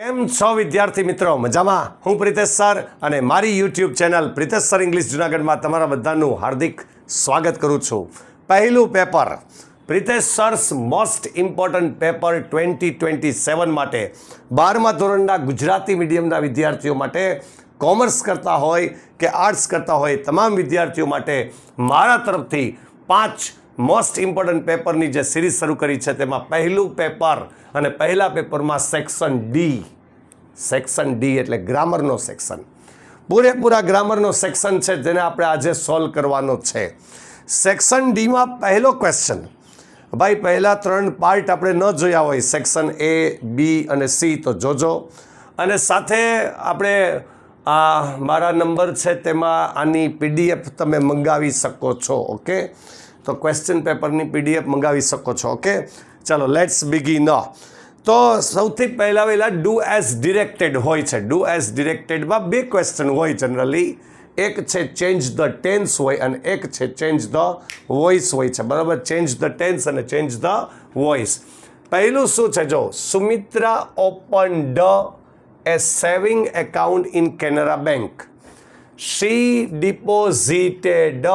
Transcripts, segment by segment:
કેમ છો વિદ્યાર્થી મિત્રો? મજામાં? હું પ્રિતેશ સર અને મારી YouTube channel Pritesh sir English જુનાગઢમાં તમારા બધાનું હાર્દિક સ્વાગત કરું છું. પહેલું paper Pritesh સર્સ most important paper 2027 માટે 12મા ધોરણના ગુજરાતી મીડિયમના વિદ્યાર્થીઓ માટે, કોમર્સ કરતા હોય કે આર્ટ્સ કરતા હોય તમામ વિદ્યાર્થીઓ માટે મારા તરફથી 5 મોસ્ટ ઇમ્પોર્ટન્ટ પેપરની જે સિરીઝ શરૂ કરી છે તેમાં પહેલું પેપર અને પહેલા પેપરમાં સેક્શન ડી એટલે ગ્રામરનો સેક્શન, પૂરેપૂરા ગ્રામરનો સેક્શન છે જેને આપણે આજે સોલ્વ કરવાનો છે. સેક્શન ડીમાં પહેલો ક્વેશ્ચન, ભાઈ પહેલા 3 પાર્ટ આપણે ન જોયા હોય, સેક્શન A, B અને C તો જોજો. અને સાથે આપણે મારા નંબર છે તેમાં આની PDF તમે મંગાવી શકો છો. ઓકે, તો ક્વેશ્ચન પેપરની PDF મંગાવી શકો છો. ઓકે, ચાલો લેટ્સ બિગિન. તો સૌથી પહેલા ડુ એઝ ડિરેક્ટેડ હોય છે. ડુ એઝ ડિરેક્ટેડમાં 2 ક્વેશ્ચન હોય જનરલી. એક છે ચેન્જ ધ ટેન્સ હોય અને એક છે ચેન્જ ધ વોઇસ હોય છે. બરાબર, ચેન્જ ધ ટેન્સ અને ચેન્જ ધ વોઇસ. પહેલું શું છે જો, Sumitra opened a saving account in Canara Bank. She deposited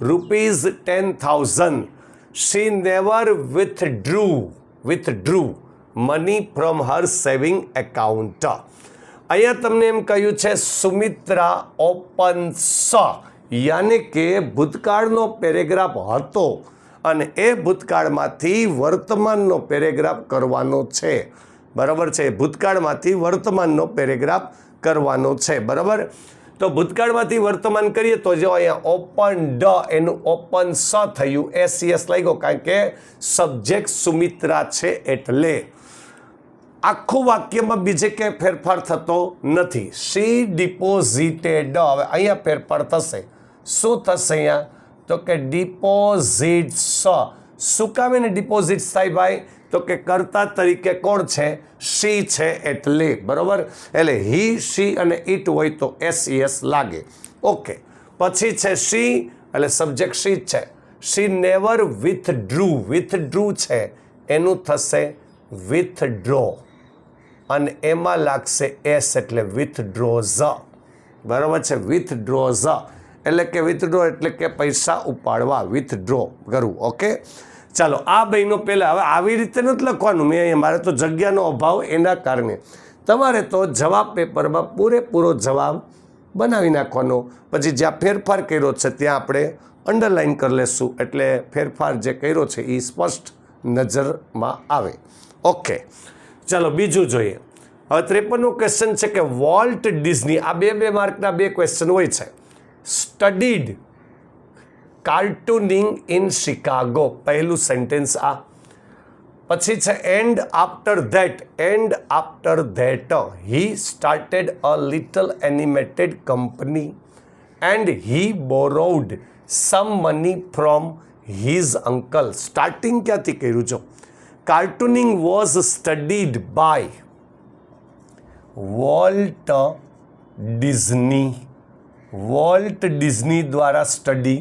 rupees 10,000. She never withdrew money from her saving account. અહીંયા તમને એમ કહ્યું છે સુમિત્રા ઓપન્સ, યાને કે ભૂતકાળનો પેરેગ્રાફ હતો અને એ ભૂતકાળમાંથી વર્તમાનનો પેરેગ્રાફ કરવાનો છે. બરાબર છે, ભૂતકાળમાંથી વર્તમાનનો પેરેગ્રાફ કરવાનો છે. બરાબર, તો ભૂતકાળમાંથી વર્તમાન કરીએ તો જો અહીંયા ઓપન્ડ એનું ઓપન સ થયું, SES લાગ્યો કારણ કે સબ્જેક્ટ સુમિત્રા છે એટલે. આખું વાક્યમાં બીજે ક્યાંય ફેરફાર થતો નથી. શી ડિપોઝિટેડ, હવે અહીંયા ફેરફાર થશે. શું થશે અહીંયા? તો કે ડિપોઝિટ્સ. શું કામ એને ડિપોઝિટ્સ થાય ભાઈ? તો કે કર્તા તરીકે કોણ છે? શી છે એટલે. બરાબર, એટલે હી, શી અને ઇટ હોય તો SES લાગે. ઓકે, પછી છે શી એટલે સબ્જેક્ટ શી છે. શી નેવર વિથડ્રુ છે એનું થશે વિથડ્રો અને એમાં લાગશે S એટલે વિથડ્રોઝ. બરાબર છે, વિથડ્રોઝ એટલે કે વિથડ્રો એટલે કે પૈસા ઉપાડવા, વિથડ્રો કરવું. ઓકે, ચાલો આ બહેનો પહેલાં હવે આવી રીતે નથી લખવાનું. મેં અહીંયા મારે તો જગ્યાનો અભાવ એના કારણે તમારે તો જવાબ પેપરમાં પૂરેપૂરો જવાબ બનાવી નાખવાનો. પછી જ્યાં ફેરફાર કર્યો છે ત્યાં આપણે અંડરલાઇન કરી લેશું એટલે ફેરફાર જે કર્યો છે એ સ્પષ્ટ નજરમાં આવે. ઓકે, ચાલો બીજું જોઈએ. હવે 53નો ક્વેશ્ચન છે કે વોલ્ટ ડિઝની, આ 2 માર્કના 2 ક્વેશ્ચન હોય છે. સ્ટડીડ કાર્ટૂનિંગ ઇન શિકાગો, પહેલું સેન્ટેન્સ આ. પછી છે and after that he started a little animated company and he borrowed some money from his uncle. Starting ક્યાંથી કર્યું છો? Cartooning was studied by Walt Disney દ્વારા સ્ટડી,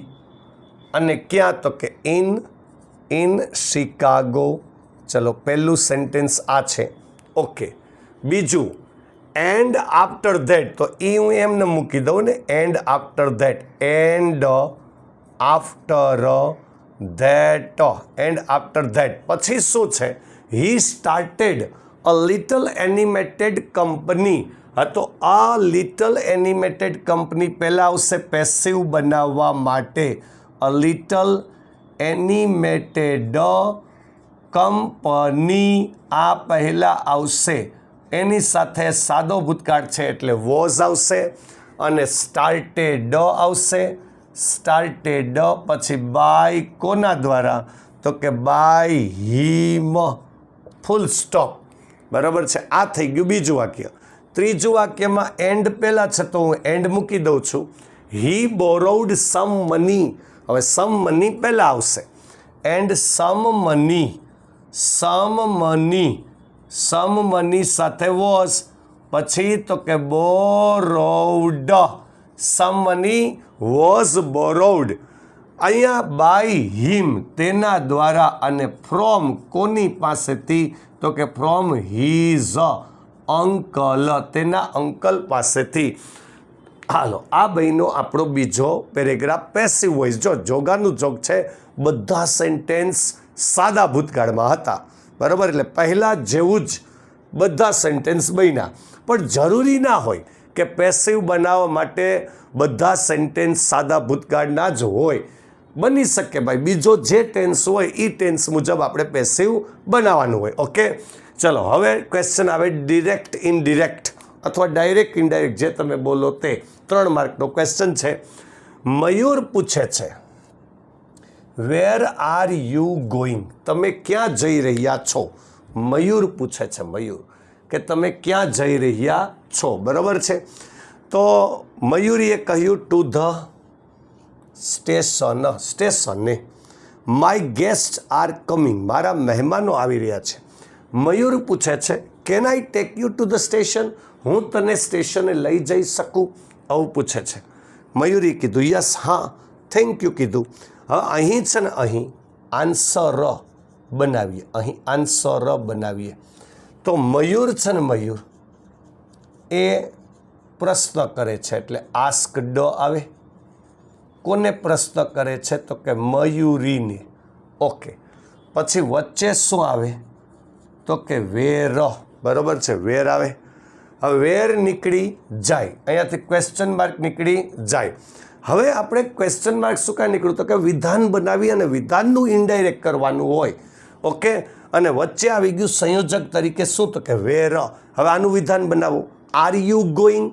અને ક્યાં? તો કે ઇન શિકાગો. ચલો પહેલું સેન્ટેન્સ આ છે. ઓકે, બીજું એન્ડ આફ્ટર ધેટ, તો એ હું એમને મૂકી દઉં ને, એન્ડ આફ્ટર ધેટ. પછી શું છે? હી started a little animated company. હા, તો આ લિટલ એનિમેટેડ કંપની પહેલાં આવશે પેસિવ બનાવવા માટે. અ લિટલ એનિમેટેડ કંપની આ પહેલાં આવશે, એની સાથે સાદો ભૂતકાળ છે એટલે વોઝ આવશે અને સ્ટાર્ટેડ આવશે. સ્ટાર્ટેડ પછી બાય કોના દ્વારા? તો કે બાય હિમ, ફૂલ સ્ટોપ. બરાબર છે, આ થઈ ગયું બીજું વાક્ય. ત્રીજું વાક્યમાં એન્ડ પહેલાં છે તો હું એન્ડ મૂકી દઉં છું. હી બોરોવડ સમ મની, હવે સમ મની પહેલાં આવશે એન્ડ સમ મની સાથે વોઝ, પછી તો કે બોરોવડ, સમ મની વોઝ બોરોવડ. અહીંયા બાય હિમ તેના દ્વારા અને ફ્રોમ કોની પાસેથી? તો કે ફ્રોમ હીઝ અંકલ, તેના અંકલ પાસેથી. હાલો, આ બહેનો આપણો બીજો પેરેગ્રાફ પેસિવ વોઇસ. જો જોગાનું જોગ છે, બધા સેન્ટેન્સ સાદા ભૂતકાળમાં હતા, બરાબર. એટલે પહેલાં જેવું જ બધા સેન્ટેન્સ બન્યા, પણ જરૂરી ના હોય કે પેસિવ બનાવવા માટે બધા સેન્ટેન્સ સાદા ભૂતકાળના જ હોય. બની શકે ભાઈ, બીજો જે ટેન્સ હોય એ ટેન્સ મુજબ આપણે પેસિવ બનાવવાનું હોય. ઓકે, ચલો હવે ક્વેશ્ચન આવે ડિરેક્ટ ઇનડિરેક્ટ અથવા ડાયરેક્ટ ઇનડાયરેક્ટ, જે તમે બોલો તે. 3 માર્કનો ક્વેશ્ચન છે. મયુર પૂછે છે, વેર આર યુ ગોઈંગ? તમે ક્યાં જઈ રહ્યા છો? મયુર પૂછે છે, મયુર, કે તમે ક્યાં જઈ રહ્યા છો, બરાબર છે. તો મયુરીએ કહ્યું ટુ ધ સ્ટેશન, સ્ટેશને. માય ગેસ્ટ આર કમિંગ, મારા મહેમાનો આવી રહ્યા છે. મયુર પૂછે છે, can I take you to the station? હું તને સ્ટેશને લઈ જઈ શકું? આવું પૂછે છે. મયુરી કીધું યસ, હા, થેન્ક યુ કીધું. હા, અહીં છે ને, અહીં આન્સર બનાવીએ, અહીં આન્સર બનાવીએ. તો મયુર છે ને, મયુર એ પ્રશ્ન કરે છે એટલે આસ્ક ડ આવે. કોને પ્રશ્ન કરે છે? તો કે મયુરીને. ઓકે, પછી વચ્ચે શું આવે? તો કે વેર, બરાબર છે, વેર આવે. હવે વેર નીકળી જાય, અહીંયાથી ક્વેશ્ચન માર્ક નીકળી જાય. હવે આપણે ક્વેશ્ચન માર્ક શું કાંઈ નીકળ્યું? તો કે વિધાન બનાવી અને વિધાનનું ઇનડાયરેક્ટ કરવાનું હોય. ઓકે, અને વચ્ચે આવી ગયું સંયોજક તરીકે શું? તો કે વેર. હવે આનું વિધાન બનાવો. Are you going?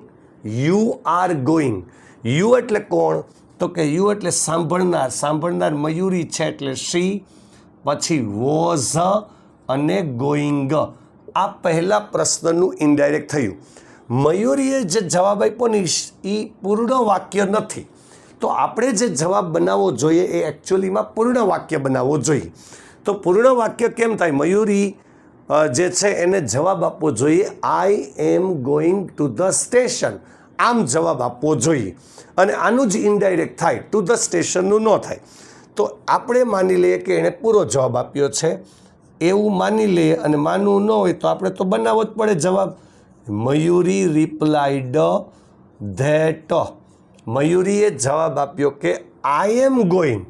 You are going. You એટલે કોણ? તો કે યુ એટલે સાંભળનાર. સાંભળનાર મયુરી છે એટલે શી. પછી વોઝ અને ગોઈંગ. આ પહેલા પ્રશ્નનું ઇનડાયરેક્ટ થયું. મયુરીએ જે જવાબ આપ્યો ને એ પૂર્ણ વાક્ય નથી, તો આપણે જે જવાબ બનાવવો જોઈએ એ એકચ્યુઅલીમાં પૂર્ણ વાક્ય બનાવવો જોઈએ. તો પૂર્ણ વાક્ય કેમ થાય? મયુરી જે છે એને જવાબ આપવો જોઈએ I am going to the station, આમ જવાબ આપવો જોઈએ. અને આનું જ ઇનડાયરેક્ટ થાય, ટુ ધ સ્ટેશનનું ન થાય. તો આપણે માની લઈએ કે એણે પૂરો જવાબ આપ્યો છે, એવું માની લઈએ. અને માનવું ન હોય તો આપણે તો બનાવવો જ પડે જવાબ. Mayuri replied that. મયુરીએ જવાબ આપ્યો કે આઈ એમ ગોઈંગ.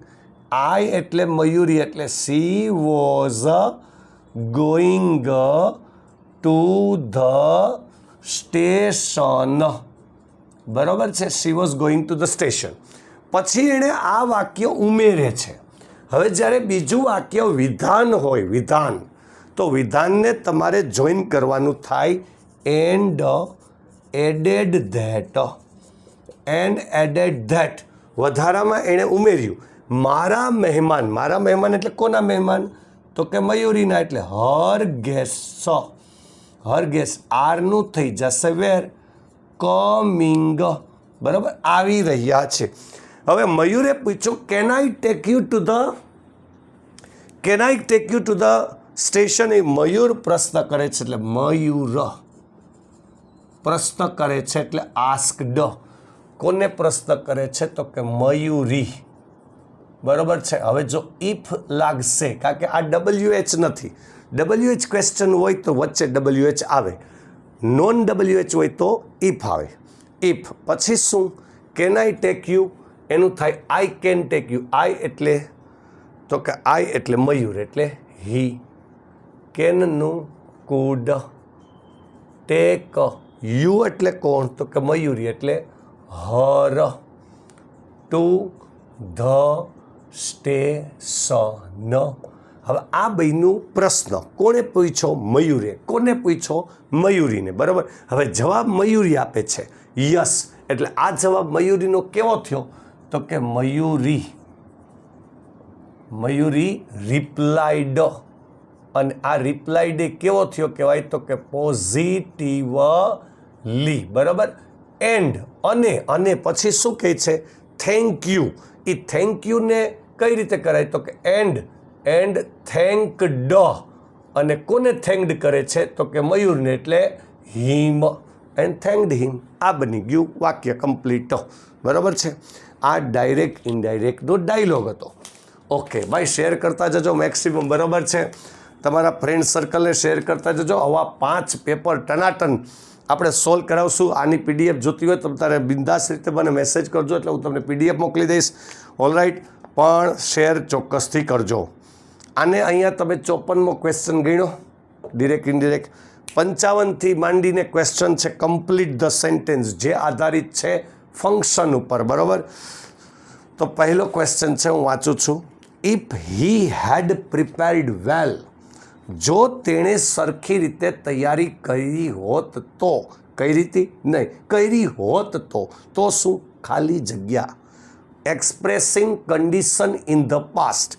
આઈ એટલે મયુરી એટલે she was going to the station, બરાબર છે. She was going to the station. પછી એણે આ વાક્ય ઉમેરે છે. હવે જ્યારે બીજું વાક્ય વિધાન હોય, વિધાન, તો વિધાનને તમારે જોઈન કરવાનું થાય and added that. And added that વધારામાં એણે ઉમેર્યું મારા મહેમાન. મારા મહેમાન એટલે કોના મહેમાન? તો કે મયુરીના. એટલે હર ગેસ્ટ, હર ગેસ્ટ આરનું થઈ જશે વેર, કમિંગ, બરાબર, આવી રહ્યા છે. હવે મયુરે પૂછ્યું can I take you to the, can I take you to the station? એ મયુર પ્રશ્ન કરે છે એટલે મયુર પ્રશ્ન કરે છે એટલે આસ્કડ. કોને પ્રશ્ન કરે છે? તો કે મયુરી, બરાબર છે. હવે જો ઇફ લાગશે, કારણ કે આ WH નથી, WH ક્વેશ્ચન હોય તો વચ્ચે WH આવે, નોન WH હોય તો ઇફ આવે. ઇફ પછી શું? કેન આઈ ટેક યુ, એનું થાય આઈ કેન ટેક યુ. આઈ એટલે, તો કે આઈ એટલે મયુર એટલે હી. કેનનું કુડ. ટેક યુ એટલે કોણ? તો કે મયુરી એટલે હર. Two the station. હવે આ બેનું પ્રશ્ન કોણે પૂછ્યો? મયુરે. કોને પૂછ્યો? મયુરીને, બરાબર. હવે જવાબ મયુરી આપે છે યસ, એટલે આ જવાબ મયુરીનો કેવો થયો? તો કે મયુરી, મયુરી રિપ્લાઇડ. અને આ રિપ્લાઇડ એ કેવો થયો કહેવાય? તો કે પોઝિટિવલી, બરાબર. એન્ડ અને પછી શું કહે છે? Thank you. એ થેન્ક યુને કઈ રીતે કરાય? તો કે એન્ડ થેન્કડ. અને કોને થેન્કડ કરે છે? તો કે મયુરને એટલે હિમ. એન્ડ થેન્કડ હિમ. આ બની ગયું વાક્ય કમ્પ્લીટ, બરાબર છે. આ ડાયરેક્ટ ઇનડાયરેક્ટનો ડાયલોગ હતો. ઓકે ભાઈ, શેર કરતા જજો મેક્સિમમ, બરાબર છે. તમારા ફ્રેન્ડ સર્કલને શેર કરતા જજો. આવા 5 પેપર ટનાટન આપણે સોલ્વ કરાવશું. આની પીડીએફ જોતી હોય તો તારે બિંદાસ રીતે મને મેસેજ કરજો, એટલે હું તમને પીડીએફ મોકલી દઈશ. ઓલરાઈટ, પણ શેર ચોક્કસથી કરજો. આને અહીંયા તમે 54મો ક્વેશ્ચન ગણ્યો, ડિરેક્ટ ઇનડિરેક્ટ. 55થી માંડીને ક્વેશ્ચન છે કમ્પ્લીટ ધ સેન્ટેન્સ, જે આધારિત છે ફંક્શન ઉપર. બરાબર, તો પહેલો ક્વેશ્ચન છે, હું વાંચું છું. ઇફ હી હેડ પ્રિપેર્ડ વેલ, જો તેણે સરખી રીતે તૈયારી કરી હોત તો, કઈ રીતે નહીં, કરી હોત તો શું? ખાલી જગ્યા. Expressing condition in the past.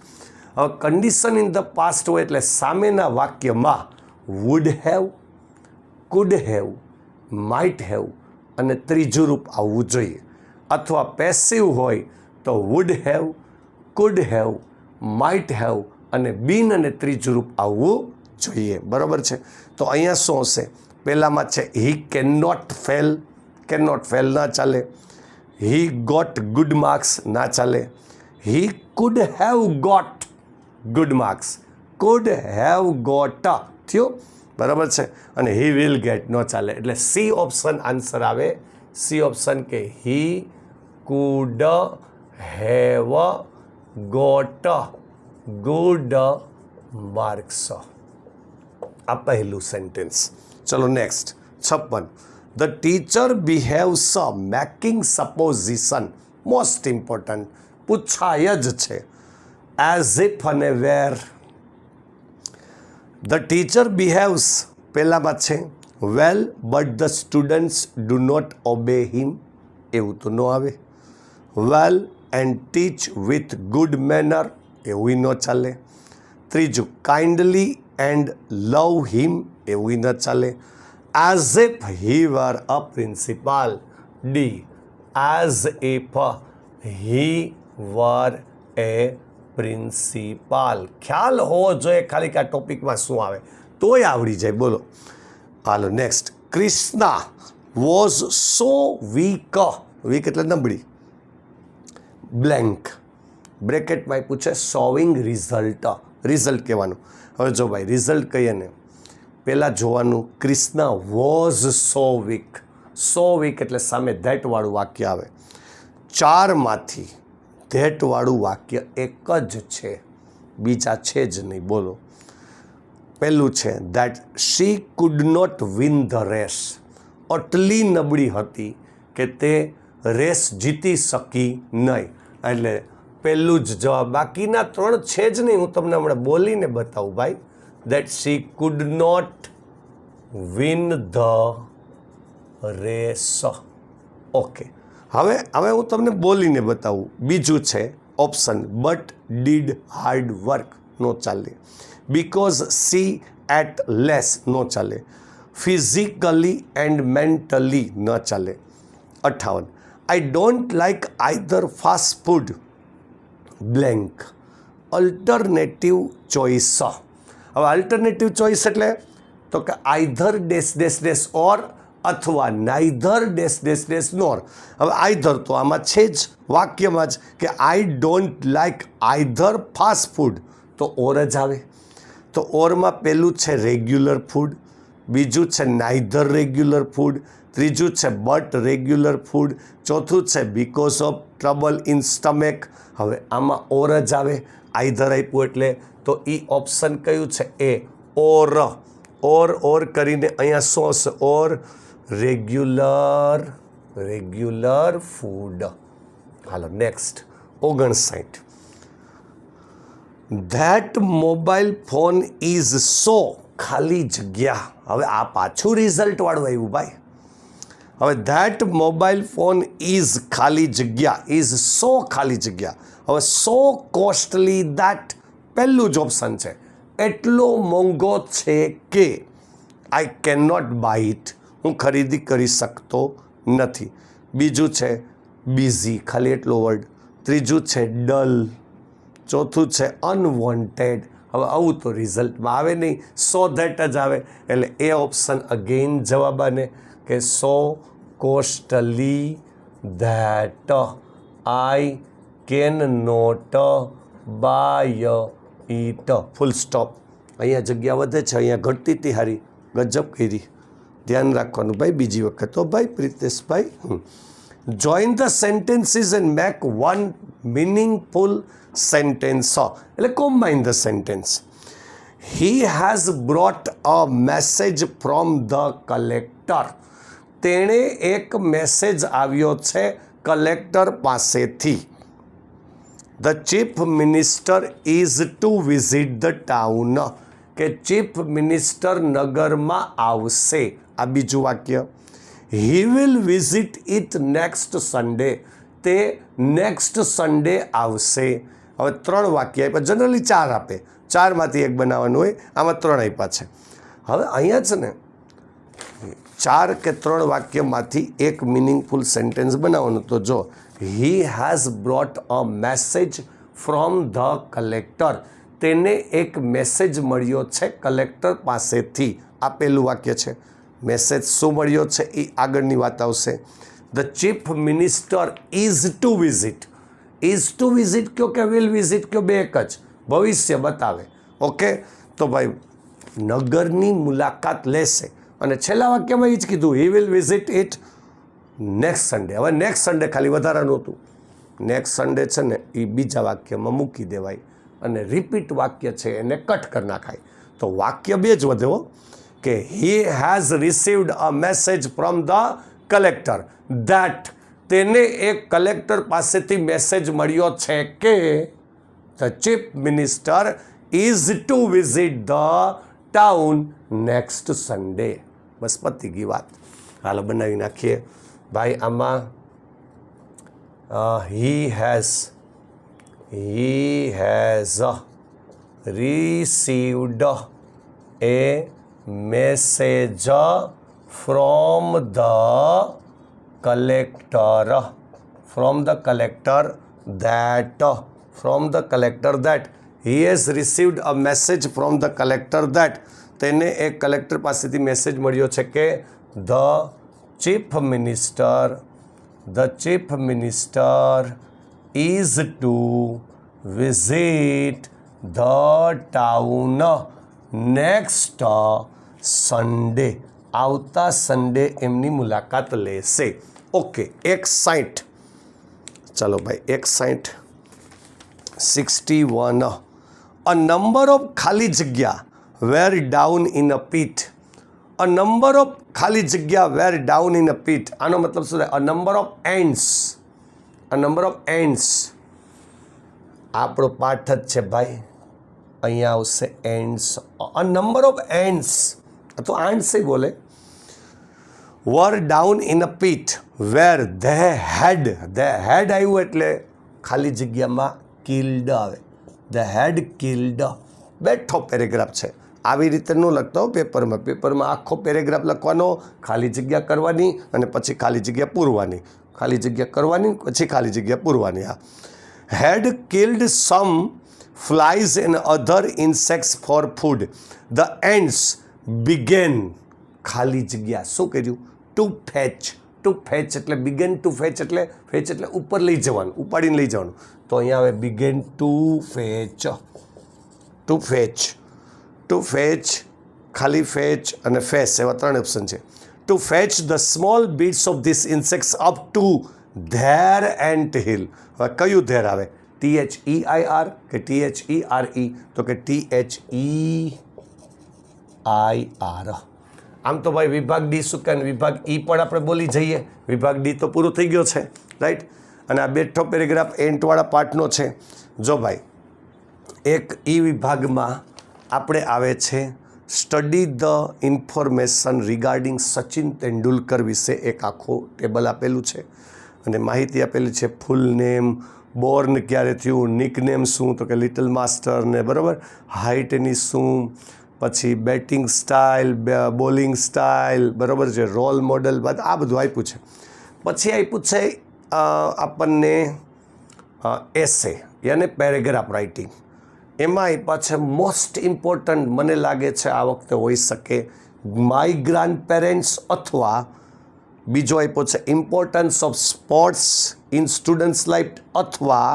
હવે કન્ડિશન ઇન ધ પાસ્ટ હોય એટલે સામેના વાક્યમાં would have, could have, might have અને ત્રીજું રૂપ આવવું જોઈએ. અથવા પેસિવ હોય તો would have, could have, might have અને બીન અને ત્રીજું રૂપ આવવું જોઈએ. બરાબર છે, તો અહીંયા શું હશે? પહેલામાં છે he can not fail, can not fail ના ચાલે. હી ગોટ ગુડ માર્ક્સ ના ચાલે. He could have got good marks, could have got થયું. બરાબર છે, અને હી વિલ ગેટ ન ચાલે. એટલે સી ઓપ્શન આન્સર આવે. સી ઓપ્શન કે he could have got good marks. આ પહેલું સેન્ટેન્સ. ચલો next 56. The teacher behaves making supposition. Most important, પૂછાય જ છે. એઝ ઇફ અને વેર. ધ ટીચર બિહેવ્સ પહેલામાં છે well but the students do not obey him, એવું તો ન આવે. Well and teach with good manner, એવું ન ચાલે. ત્રીજું કાઇન્ડલી એન્ડ લવ હિમ, એવું ન ચાલે. As if he were a principal. D as if he were a principal. ખ્યાલ હોવો જોઈએ ખાલી કે આ ટોપિકમાં શું આવે, તોય આવડી જાય. બોલો, હાલો next. Krishna was so weak. Weak એટલે નબળી. બ્લેન્ક બ્રેકેટમાં પૂછે સોવિંગ રિઝલ્ટ. રિઝલ્ટ કહેવાનું. હવે જો ભાઈ રિઝલ્ટ કહીએ ને, પહેલાં જોવાનું Krishna was so weak. So weak એટલે સામે ધેટવાળું વાક્ય આવે. 4માંથી ધેટવાળું વાક્ય એક જ છે, બીજા છે જ નહીં. બોલો, પહેલું છે that she could not win the race. આટલી નબળી હતી કે તે રેસ જીતી શકી નહીં. એટલે પહેલું જ જવાબ. બાકીના 3 છે જ નહીં, હું તમને હમણાં બોલીને બતાવું ભાઈ. That she could not win the race. Okay, હવે હું તમને બોલીને બતાવું. બીજું છે option but did hard work, નો ચાલે. બિકોઝ સી એટ લેસ, નો ચાલે. ફિઝિકલી એન્ડ મેન્ટલી, ન ચાલે. 58. I don't like either fast food blank. Alternative choice. હવે અલ્ટરનેટિવ ચોઇસ એટલે તો કે either dash dash dash or અથવા neither dash dash dash nor. હવે આઈધર તો આમાં છે જ વાક્યમાં જ કે આઈ don't like either fast food, તો ઓર જ આવે. તો ઓરમાં પહેલું છે રેગ્યુલર ફૂડ, બીજું છે નાઈધર રેગ્યુલર ફૂડ, ત્રીજું છે બટ રેગ્યુલર ફૂડ, ચોથું છે બીકોઝ ઓફ ટ્રબલ ઇન સ્ટમેક. હવે આમાં ઓર જ આવે. આઈધર આપ્યું એટલે તો એ ઓપ્શન કયું છે? એ ઓર. ઓર કરીને અહીંયા શું હશે? Or regular food. હાલો next 59. That mobile phone is so ખાલી જગ્યા. હવે આ પાછું રિઝલ્ટવાળું આવ્યું ભાઈ. હવે ધેટ મોબાઈલ ફોન ઇઝ ખાલી જગ્યા, ઇઝ સો ખાલી જગ્યા. હવે સો કોસ્ટલી દેટ પહેલું જ ઓપ્શન છે. એટલો મોંઘો છે કે I can not by it, હું ખરીદી કરી શકતો નથી. બીજું છે બિઝી, ખાલી એટલો વર્ડ. ત્રીજું છે ડલ. ચોથું છે અનવોન્ટેડ. હવે આવું તો રિઝલ્ટમાં આવે નહીં, સો ધેટ જ આવે. એટલે એ ઓપ્શન અગેન જવાબ આને કે so costly that I can not by ઇટ. Full stop. અહીંયા જગ્યા વધે છે, અહીંયા ઘટતી હતી. હારી ગજબ કરી, ધ્યાન રાખવાનું ભાઈ. બીજી વખત તો ભાઈ Priteshbhai, join the sentences and make one meaningful sentence. એટલે combine the sentence. He has brought a message from the collector. તેણે એક મેસેજ આવ્યો છે કલેક્ટર પાસેથી. The chief minister is to visit the town. કે ચીફ મિનિસ્ટર નગરમાં આવશે. આ બીજું વાક્ય. He will visit it next Sunday. તે નેક્સ્ટ સન્ડે આવશે. હવે 3 વાક્ય આપ્યા. જનરલી 4 આપે, 4માંથી એક બનાવવાનું હોય. આમાં 3 આપ્યા છે. હવે અહીંયા છે ને 4 કે 3 વાક્યમાંથી એક મિનિંગફુલ સેન્ટેન્સ બનાવવાનું. તો જો હી has brought a message from the collector. તેને એક મેસેજ મળ્યો છે કલેક્ટર પાસેથી. આ પહેલું વાક્ય છે. મેસેજ શું મળ્યો છે એ આગળની વાત આવશે. The chief minister is to visit. Is to visit કયો કે વિલ વિઝિટ કયો, બે એક જ, ભવિષ્ય બતાવે. ઓકે, તો ભાઈ નગરની મુલાકાત લેશે. અને છેલ્લા વાક્યમાં એ જ કીધું, હી will visit it next Sunday. હવે નેક્સ્ટ સન્ડે ખાલી વધારાનું હતું. નેક્સ્ટ સન્ડે છે ને એ બીજા વાક્યમાં મૂકી દેવાય અને રિપીટ વાક્ય છે એને કટ કરી નાખાય. તો વાક્ય 2 જ વધે હો, કે he has received a message from the collector that. તેને એક કલેક્ટર પાસેથી મેસેજ મળ્યો છે કે the chief minister is to visit the town next Sunday. બસ પતી ગઈ વાત. હાલો બનાવી નાખીએ ભાઈ. આમાં he has received a message from the collector that he has received a message from the collector that તેને એક કલેક્ટર પાસેથી મેસેજ મળ્યો છે કે the chief minister is to visit the town next Sunday. આવતા સન્ડે એમની મુલાકાત લેશે. ઓકે, 160. ચાલો ભાઈ 61. અ નંબર ઓફ ખાલી જગ્યા were down in a pit. A number of ખાલી જગ્યા were down in a pit. આનો મતલબ શું થાય? A number of ants. A number of ants આપણો પાઠ જ છે ભાઈ. અહીંયા આવશે ants. A number of ants તો આન્ડ્સ બોલે. Were down in a pit where they had આવ્યું એટલે ખાલી જગ્યામાં કિલ્ડ આવે. They had killed. બેઠો પેરેગ્રાફ છે. આવી રીતે ન લખતા હો પેપરમાં આખો પેરેગ્રાફ લખવાનો, ખાલી જગ્યા કરવાની અને પછી ખાલી જગ્યા પૂરવાની, ખાલી જગ્યા કરવાની પછી ખાલી જગ્યા પૂરવાની. હા, had killed some flies and other insects for food. The ants began ખાલી જગ્યા શું કર્યું? To fetch. ટુ ફેચ એટલે બિગેન ટુ ફેચ એટલે ફેચ એટલે ઉપર લઈ જવાનું, ઉપાડીને લઈ જવાનું. તો અહીંયા આવે begin to fetch. To fetch, to fetch, ખાલી ફેચ અને ફેચ એવા 3 ઓપ્શન છે. To fetch the small bits of these insects up to their ant hill. હવે કયું ધેર આવે? THEIR કે THERE? તો કે THEIR. આમ તો ભાઈ વિભાગ ડી શું કે વિભાગ ઈ પણ આપણે બોલી જઈએ. વિભાગ ડી તો પૂરું થઈ ગયો છે, રાઈટ. અને આ બેઠો પેરેગ્રાફ એન્ટવાળા પાર્ટનો છે. જો ભાઈ એક ઈ વિભાગમાં આપણે આવે છે study the information regarding Sachin Tendulkar વિશે એક આખું ટેબલ આપેલું છે અને માહિતી આપેલી છે. ફૂલ નેમ, બોર્ન ક્યારે થયું, નિકનેમ શું તો કે લિટલ માસ્ટર ને, બરાબર, હાઇટ એની શું, પછી બેટિંગ સ્ટાઇલ, બોલિંગ સ્ટાઇલ, બરાબર છે, રોલ મોડલ, આ બધું આપ્યું છે. પછી આપ્યું છે આપણને એસે યાને પેરેગ્રાફ રાઇટિંગ. એમાં આપ્યા છે મોસ્ટ ઇમ્પોર્ટન્ટ મને લાગે છે આ વખતે હોઈ શકે માય ગ્રાન્ડ પેરેન્ટ્સ, અથવા બીજો આપ્યો છે importance of sports in students life, અથવા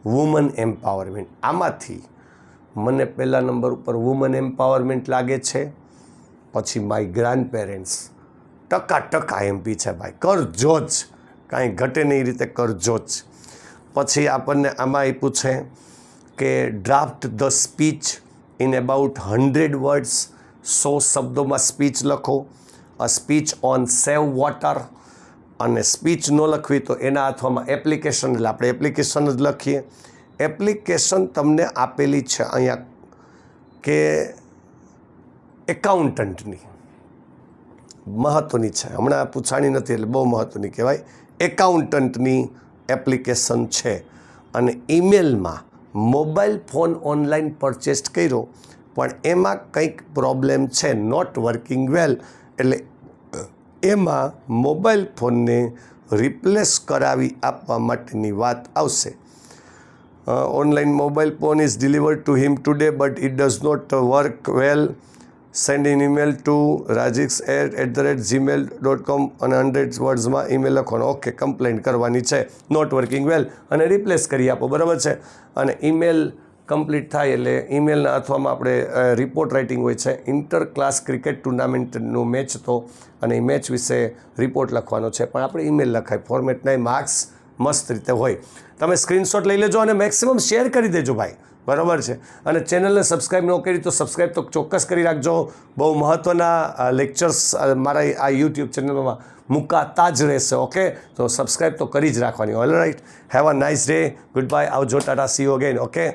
વુમન એમ્પાવરમેન્ટ. આમાંથી મને પહેલા નંબર ઉપર વુમન એમ્પાવરમેન્ટ લાગે છે, પછી માય ગ્રાન્ડ પેરેન્ટ્સ ટકા એમપી છે ભાઈ, કરજો જ, કાંઈ ઘટે નહીં રીતે કરજો જ. પછી આપણને આમાં આપ્યું છે કે draft the speech in about 100 words, 100 શબ્દોમાં સ્પીચ લખો. A speech on save water, અને સ્પીચ ન લખવી તો એના હાથમાં એપ્લિકેશન, એટલે આપણે એપ્લિકેશન જ લખીએ. એપ્લિકેશન તમને આપેલી છે અહીંયા કે એકાઉન્ટન્ટની, મહત્ત્વની છે, હમણાં પૂછાણી નથી એટલે બહુ મહત્ત્વની કહેવાય. એકાઉન્ટન્ટની એપ્લિકેશન છે, અને ઈમેલમાં મોબાઈલ ફોન ઓનલાઈન પરચેસ કર્યો પણ એમાં કંઈક પ્રોબ્લેમ છે, નોટ વર્કિંગ વેલ, એટલે એમાં મોબાઈલ ફોનને રિપ્લેસ કરાવી આપવા માટેની વાત આવશે. Online mobile phone is delivered to him today but it does not work well, send in email to rajiks@gmail.com, અને 100 વર્ડ્સમાં ઈમેલ લખવાનો. ઓકે, કમ્પ્લેન કરવાની છે, નોટ વર્કિંગ વેલ, અને રિપ્લેસ કરી આપો, બરાબર છે. અને ઈમેલ કમ્પ્લીટ થાય એટલે ઈમેલના અથવામાં આપણે રિપોર્ટ રાઇટિંગ હોય છે, ઇન્ટર ક્લાસ ક્રિકેટ ટુર્નામેન્ટનું મેચ હતો, અને એ મેચ વિશે રિપોર્ટ લખવાનો છે, પણ આપણે ઈમેલ લખાય, ફોર્મેટના માર્ક્સ મસ્ત રીતે હોય. તમે સ્ક્રીનશોટ લઈ લેજો અને મેક્સિમમ શેર કરી દેજો ભાઈ, બરાબર છે. અને ચેનલને સબસ્ક્રાઈબ ન કરી તો સબસ્ક્રાઈબ તો ચોક્કસ કરી રાખજો. બહુ મહત્ત્વના લેક્ચર્સ મારા આ યુટ્યુબ ચેનલમાં મુકાતા જ રહેશે. ઓકે, તો સબસ્ક્રાઈબ તો કરી જ રાખવાની. All right, have a nice day, good bye, આવજો, tata, see you again. Okay.